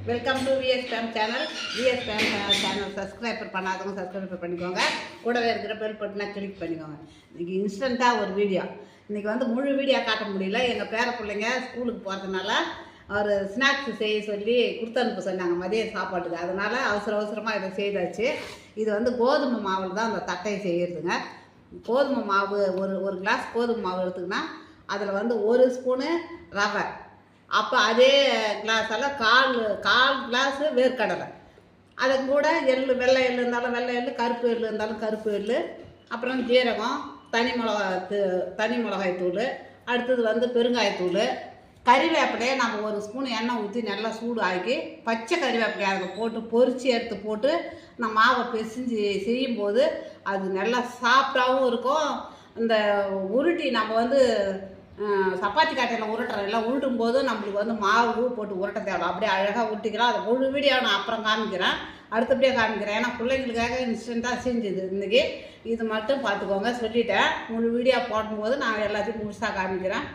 Welcome to VSPM channel. VSPM channel subscriber பண்ணாதவங்க subscriber பண்ணிக்கோங்க. கூடவே இருக்கிற பெல் பட்டனை கிளிக் பண்ணிக்கோங்க. இன்றைக்கி இன்ஸ்டண்ட்டாக ஒரு வீடியோ. இன்றைக்கி வந்து முழு வீடியோ காட்ட முடியல. எங்கள் பேர பிள்ளைங்க ஸ்கூலுக்கு போகிறதுனால ஒரு ஸ்நாக்ஸ் செய்ய சொல்லி கொடுத்து அனுப்ப சொன்னாங்க மதிய சாப்பாட்டுக்கு. அதனால் அவசரமாக இதை செய்தாச்சு. இது வந்து கோதுமை மாவில் தான் அந்த தட்டையை செய்கிறதுங்க. கோதுமை மாவு ஒரு கிளாஸ் கோதுமை மாவு எடுத்துக்கினா அதில் வந்து 1 ஸ்பூனு ரவை, அப்போ அதே கிளாஸால் கால் கிளாஸு வேர்க்கடலை, அது கூட வெள்ளை எள் இருந்தாலும் வெள்ளை எள், கருப்பு எள் இருந்தாலும் கருப்பு எள், அப்புறம் ஜீரகம், தனி மிளகாய் தூள், அடுத்தது வந்து பெருங்காயத்தூள், கறிவேப்பிலையை நம்ம 1 ஸ்பூன் எண்ணெய் ஊற்றி நல்லா சூடு ஆக்கி பச்சை கறிவேப்பிலையை அதில் போட்டு பொரித்து எடுத்து போட்டு நம்ம மாவை பிசைஞ்சு செய்யும்போது அது நல்லா சாஃப்டாகவும் இருக்கும். இந்த உருட்டி நம்ம வந்து சப்பாத்தி காட்டையில் உருட்டுறோம், எல்லாம் உருட்டும் போது நம்மளுக்கு வந்து மாவு போட்டு உருட்ட தேவை. அப்படியே அழகாக உருட்டிக்கலாம். அதை முழு வீடியோ நான் அப்புறம் காமிக்கிறேன், அடுத்தபடியாக காமிக்கிறேன். ஏன்னா பிள்ளைங்களுக்காக இன்ஸ்டண்ட்டாக செஞ்சுது இன்றைக்கி. இது மட்டும் பார்த்துக்கோங்க, சொல்லிட்டேன். முழு வீடியோ போடும்போது நான் எல்லாத்தையும் முழுசாக காமிக்கிறேன்.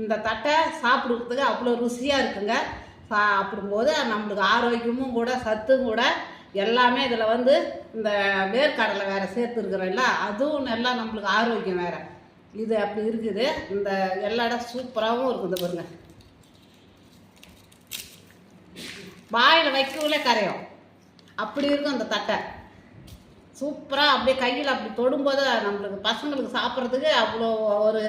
இந்த தட்டை சாப்பிட்றதுக்கு அவ்வளோ ருசியாக இருக்குங்க. சாப்பிடும்போது நம்மளுக்கு ஆரோக்கியமும் கூட சத்தும் கூட எல்லாமே. இதில் வந்து இந்த வேர்க்கடலை வேறு சேர்த்துருக்குறோம்ல, அதுவும் நல்லா நம்மளுக்கு ஆரோக்கியம் வேறு. இது அப்படி இருக்குது. இந்த எல்லா இடம் சூப்பராகவும் இருக்குது பாருங்க. வாயில் வைக்கவுலே கரையும், அப்படி இருக்கும் அந்த தட்டை. சூப்பராக அப்படியே கையில் அப்படி தொடும்போது நம்மளுக்கு பசங்களுக்கு சாப்பிட்றதுக்கு அவ்வளோ ஒரு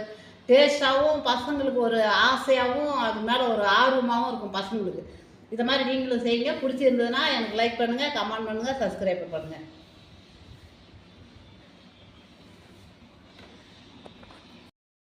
டேஸ்ட்டாகவும், பசங்களுக்கு ஒரு ஆசையாகவும், அது மேலே ஒரு ஆர்வமாகவும் இருக்கும் பசங்களுக்கு. இதை மாதிரி நீங்களும் செய்யுங்க. பிடிச்சிருந்ததுன்னா எனக்கு லைக் பண்ணுங்கள், கமெண்ட் பண்ணுங்கள், சப்ஸ்கிரைப் பண்ணுங்கள்.